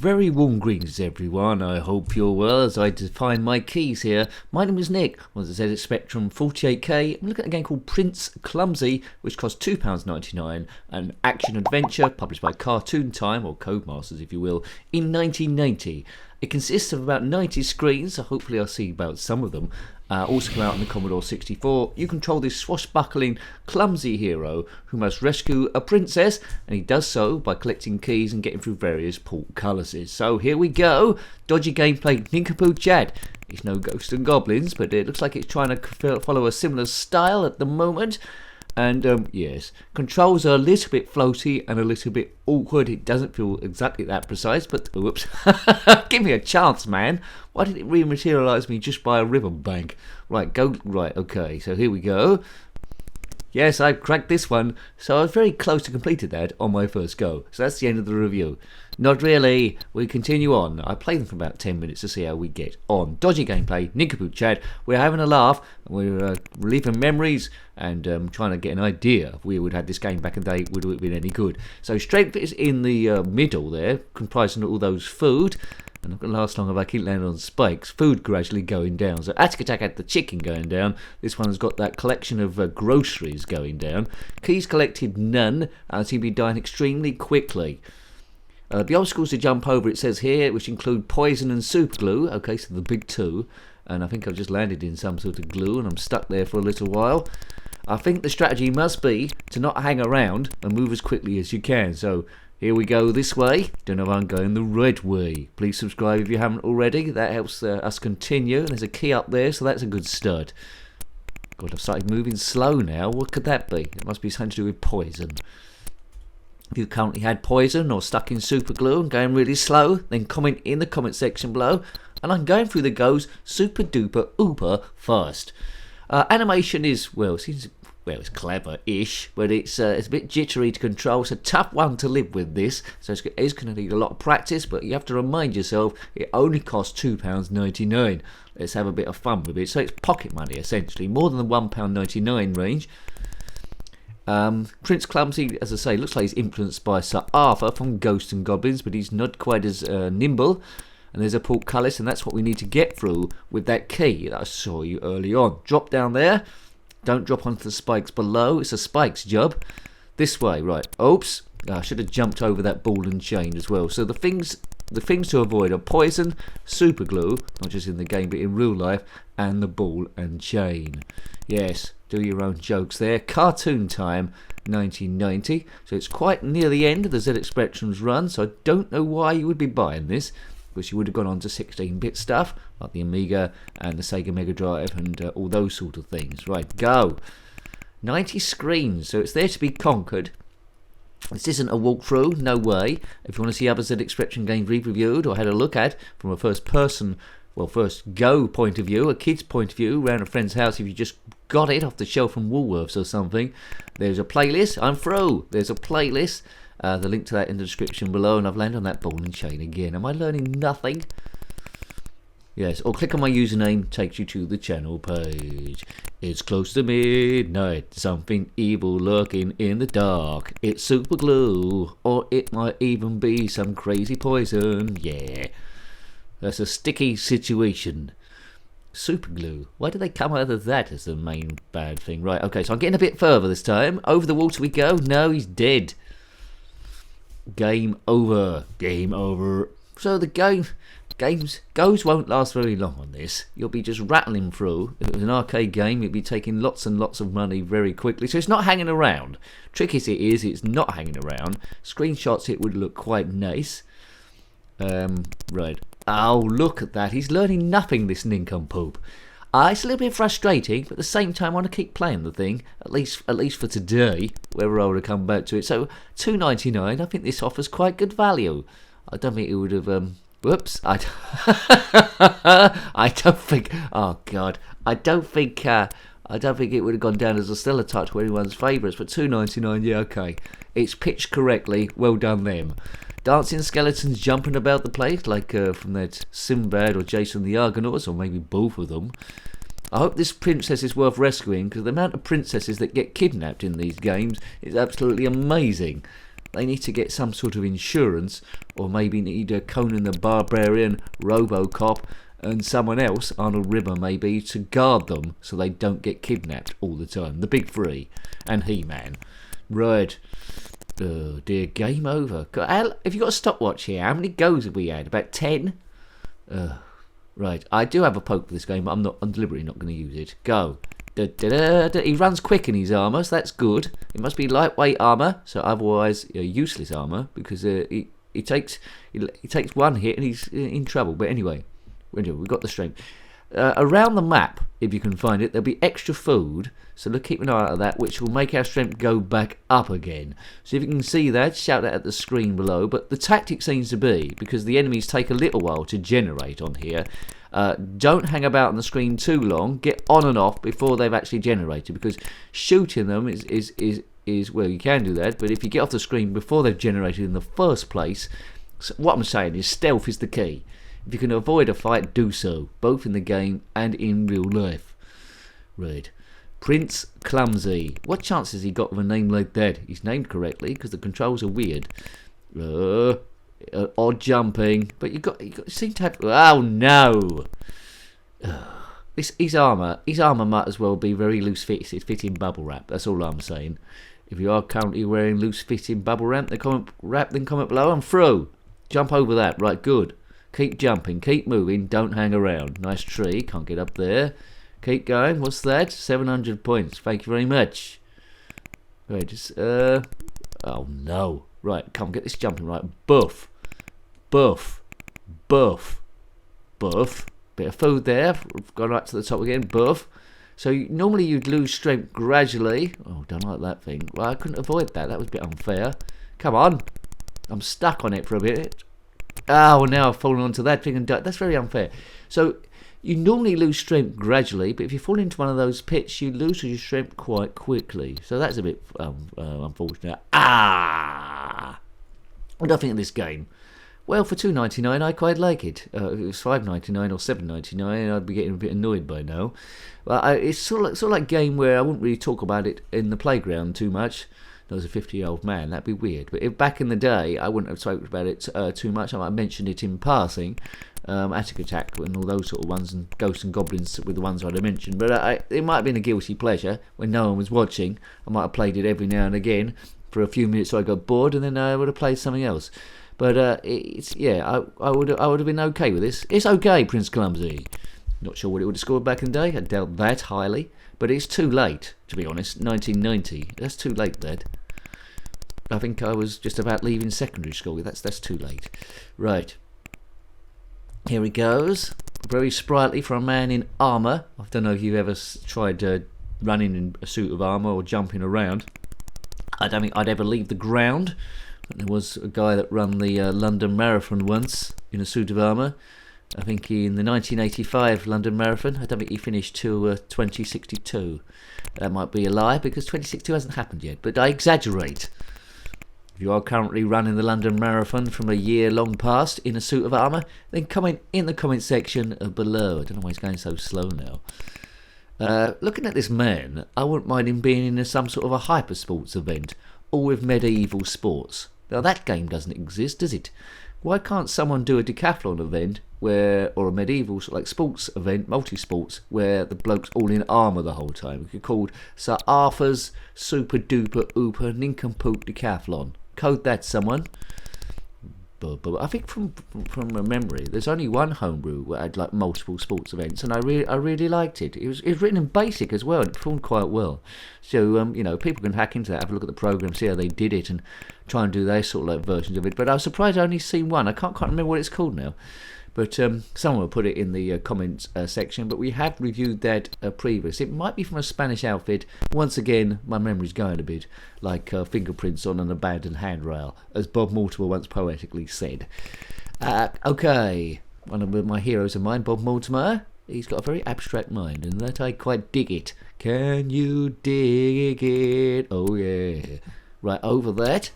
very warm greetings everyone, I hope you're well as I define my keys here. My name is Nick, on the ZX Spectrum 48K. I'm looking at a game called Prince Clumsy, which costs £2.99, an action-adventure published by Cartoon Time, or Codemasters if you will, in 1990. It consists of about 90 screens, so hopefully I'll see about some of them. Also come out on the Commodore 64. You control this swashbuckling, clumsy hero who must rescue a princess, and he does so by collecting keys and getting through various portcullises. So here we go. Dodgy gameplay, nincompoop Chad. It's no Ghosts and Goblins, but it looks like it's trying to follow a similar style at the moment. And yes, controls are a little bit floaty and a little bit awkward. It doesn't feel exactly that precise, but whoops. Give me a chance, man. Why did it rematerialise me just by a riverbank? Right, okay, so here we go. Yes, I cracked this one, so I was very close to completing that on my first go. So that's the end of the review. Not really, we continue on. I played them for about 10 minutes to see how we get on. Dodgy gameplay, nincompoop Chad. We're having a laugh, we're reliving memories, and trying to get an idea if we would have had this game back in the day, would it have been any good. So strength is in the middle there, comprising all those food. And not going to last long if I keep landing on spikes. Food gradually going down. So Attack Attack had the chicken going down. This one's got that collection of groceries going down. Keys collected, none. And seem to be dying extremely quickly. The obstacles to jump over, it says here, which include poison and super glue. Okay, so the big two. And I think I've just landed in some sort of glue and I'm stuck there for a little while. I think the strategy must be to not hang around and move as quickly as you can. So here we go this way. Don't know if I'm going the right way. Please subscribe if you haven't already. That helps us continue. There's a key up there, so that's a good start. God, I've started moving slow now. What could that be? It must be something to do with poison. If you currently had poison or stuck in super glue and going really slow, then comment in the comment section below. And I'm going through the goes super duper ooper fast. Animation is, well, it's clever-ish, but it's a bit jittery to control. It's a tough one to live with this, so it's going to need a lot of practice, but you have to remind yourself it only costs £2.99. Let's have a bit of fun with it. So it's pocket money, essentially, more than the £1.99 range. Prince Clumsy, as I say, looks like he's influenced by Sir Arthur from Ghosts and Goblins, but he's not quite as nimble. And there's a portcullis, and that's what we need to get through with that key that I saw you early on. Drop down there. Don't drop onto the spikes below. It's a spikes job. This way, right. Oops. I should have jumped over that ball and chain as well. So the things to avoid are poison, super glue, not just in the game but in real life, and the ball and chain. Yes, do your own jokes there. Cartoon Time, 1990. So it's quite near the end of the ZX Spectrum's run, so I don't know why you would be buying this. Because you would have gone on to 16-bit stuff like the Amiga and the Sega Mega Drive and all those sort of things. Right, go. 90 screens, so it's there to be conquered. This isn't a walkthrough, no way. If you want to see other ZX Spectrum games reviewed or had a look at from a first go point of view, a kid's point of view, around a friend's house if you just got it off the shelf from Woolworths or something, there's a playlist. I'm through. There's a playlist. The link to that in the description below, and I've landed on that ball and chain again. Am I learning nothing? Yes, or click on my username, takes you to the channel page. It's close to midnight, something evil lurking in the dark. It's super glue, or it might even be some crazy poison. Yeah, that's a sticky situation. Super glue. Why did they come out of that as the main bad thing? Right, okay, so I'm getting a bit further this time. Over the water we go. No, he's dead. Game over. Game over. So the goes won't last very long on this. You'll be just rattling through. If it was an arcade game, it'd be taking lots and lots of money very quickly. So it's not hanging around. Trick as it is, it's not hanging around. Screenshots it would look quite nice. Right. Oh, look at that. He's learning nothing, this nincompoop. It's a little bit frustrating, but at the same time I want to keep playing the thing, at least for today, whether I would have come back to it. So $2.99, I think this offers quite good value. I don't think it would have, whoops, I don't think, oh God, I don't think it would have gone down as a stellar touch for anyone's favourites, but $2.99, yeah, okay. It's pitched correctly, well done them. Dancing skeletons jumping about the place, like from that Sinbad or Jason the Argonauts, or maybe both of them. I hope this princess is worth rescuing, because the amount of princesses that get kidnapped in these games is absolutely amazing. they need to get some sort of insurance, or maybe need a Conan the Barbarian, Robocop, and someone else, Arnold Rimmer maybe, to guard them so they don't get kidnapped all the time. The big three and He-Man. Right. Oh dear, game over. Have you got a stopwatch here? How many goes have we had? About 10? Right, I do have a poke for this game, but I'm deliberately not going to use it. Go. He runs quick in his armour, so that's good. It must be lightweight armour, so otherwise useless armour, because he takes one hit and he's in trouble. But anyway, we've got the strength. Around the map, if you can find it, there'll be extra food, so keep an eye out of that, which will make our strength go back up again. So if you can see that, shout that at the screen below. But the tactic seems to be, because the enemies take a little while to generate on here, don't hang about on the screen too long, get on and off before they've actually generated, because shooting them is well, you can do that, but if you get off the screen before they've generated in the first place, so what I'm saying is stealth is the key. If you can avoid a fight, do so, both in the game and in real life. Right. Prince Clumsy. What chance has he got with a name like that? He's named correctly, because the controls are weird. Odd jumping. But you seem to have... Oh, no! His armour might as well be very loose-fitting bubble wrap. That's all I'm saying. If you are currently wearing loose-fitting bubble wrap, then comment below. I'm through. Jump over that. Right, good. Keep jumping, keep moving, don't hang around. Nice tree, can't get up there. Keep going, what's that? 700 points, thank you very much. Right, just, oh no. Right, come on, get this jumping right. Buff, buff, buff, buff. Bit of food there, gone right to the top again, buff. So normally you'd lose strength gradually. Oh, don't like that thing. Well, I couldn't avoid that, that was a bit unfair. Come on, I'm stuck on it for a bit. Oh, now I've fallen onto that thing and died. That's very unfair. So you normally lose strength gradually, but if you fall into one of those pits, you lose your strength quite quickly. So that's a bit unfortunate. What do I think of this game? Well, for $2.99, I quite like it. If it was $5.99 or $7.99, I'd be getting a bit annoyed by now. Well, it's sort of like a game where I wouldn't really talk about it in the playground too much. As a 50-year-old man, that'd be weird. But if back in the day, I wouldn't have spoken about it too much. I might have mentioned it in passing, Attic Attack and all those sort of ones, and Ghosts and Goblins with the ones I'd have mentioned. But it might have been a guilty pleasure when no one was watching. I might have played it every now and again for a few minutes, so I got bored, and then I would have played something else. But I would have been okay with this. It's okay, Prince Clumsy. Not sure what it would have scored back in the day. I doubt that highly. But it's too late, to be honest. 1990. That's too late, Dad. I think I was just about leaving secondary school. That's too late. Right. Here he goes. Very sprightly for a man in armour. I don't know if you've ever tried running in a suit of armour or jumping around. I don't think I'd ever leave the ground. There was a guy that ran the London Marathon once in a suit of armour. I think in the 1985 London Marathon. I don't think he finished till 2062. That might be a lie, because 2062 hasn't happened yet, but I exaggerate. If you are currently running the London Marathon from a year long past in a suit of armour, then comment in the comment section below. I don't know why he's going so slow now. Looking at this man, I wouldn't mind him being in some sort of a hypersports event, or with medieval sports. Now that game doesn't exist, does it? Why can't someone do a decathlon event or a medieval like sports event, multi-sports, where the bloke's all in armour the whole time? We could call Sir Arthur's Super Duper Ooper Nincompoop Decathlon. Code that, someone. But I think from memory, there's only one homebrew that had like multiple sports events, and I really liked it. It was written in BASIC as well, and it performed quite well. So people can hack into that, have a look at the program, see how they did it, and try and do their sort of like versions of it. But I was surprised I only seen one. I can't quite remember what it's called now. But someone will put it in the comments section. But we have reviewed that previous. It might be from a Spanish outfit. Once again, my memory's going a bit like fingerprints on an abandoned handrail, as Bob Mortimer once poetically said. Okay, one of my heroes of mine, Bob Mortimer. He's got a very abstract mind, and that I quite dig it. Can you dig it? Oh yeah. Right, over that.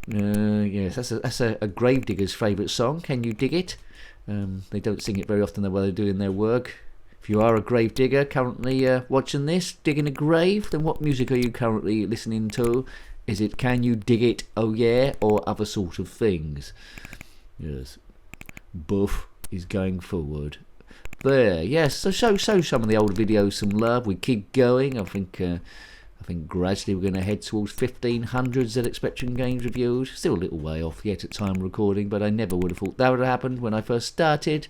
Yes, that's a gravedigger's favourite song. Can you dig it? They don't sing it very often while they're doing their work. If you are a gravedigger currently watching this, digging a grave, then what music are you currently listening to? Is it can you dig it, oh yeah, or other sort of things? Yes. Buff is going forward. There, yes, so show some of the older videos some love. We keep going. I think gradually we're going to head towards 1,500 ZX Spectrum games reviews. Still a little way off yet at time of recording, but I never would have thought that would have happened when I first started.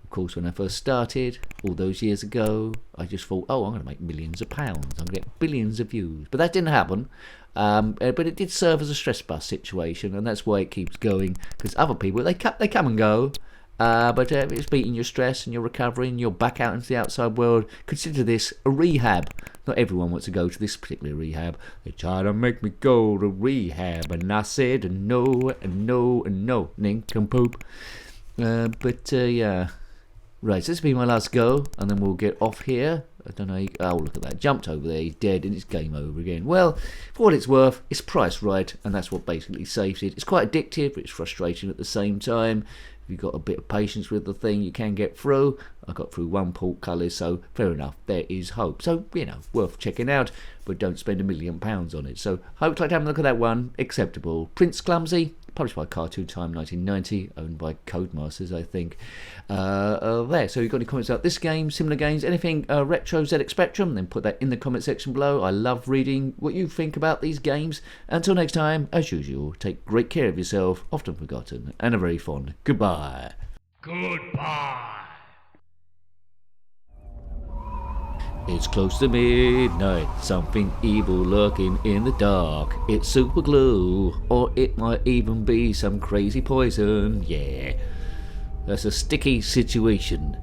Of course, when I first started, all those years ago, I just thought, oh, I'm going to make millions of pounds. I'm going to get billions of views. But that didn't happen. But it did serve as a stress bus situation, and that's why it keeps going. Because other people, they come and go. But it's beating your stress and your recovery and you're back out into the outside world. Consider this a rehab. Not everyone wants to go to this particular rehab. They try to make me go to rehab, and I said no and no and no, nincompoop. Yeah. Right, so this will be my last go, and then we'll get off here. I don't know. Oh, look at that. Jumped over there. He's dead, and it's game over again. Well, for what it's worth, it's priced right, and that's what basically saves it. It's quite addictive. It's frustrating at the same time. If you've got a bit of patience with the thing, you can get through. I got through one portcolour, so fair enough. There is hope. So, worth checking out, but don't spend £1 million on it. So, hope to have a look at that one. Acceptable. Prince Clumsy, published by Cartoon Time 1990, owned by Codemasters, I think. There. So, you've got any comments about this game, similar games, anything retro ZX Spectrum, then put that in the comment section below. I love reading what you think about these games. Until next time, as usual, take great care of yourself, often forgotten, and a very fond goodbye. Goodbye. It's close to midnight, something evil lurking in the dark. It's super glue, or it might even be some crazy poison. Yeah, that's a sticky situation.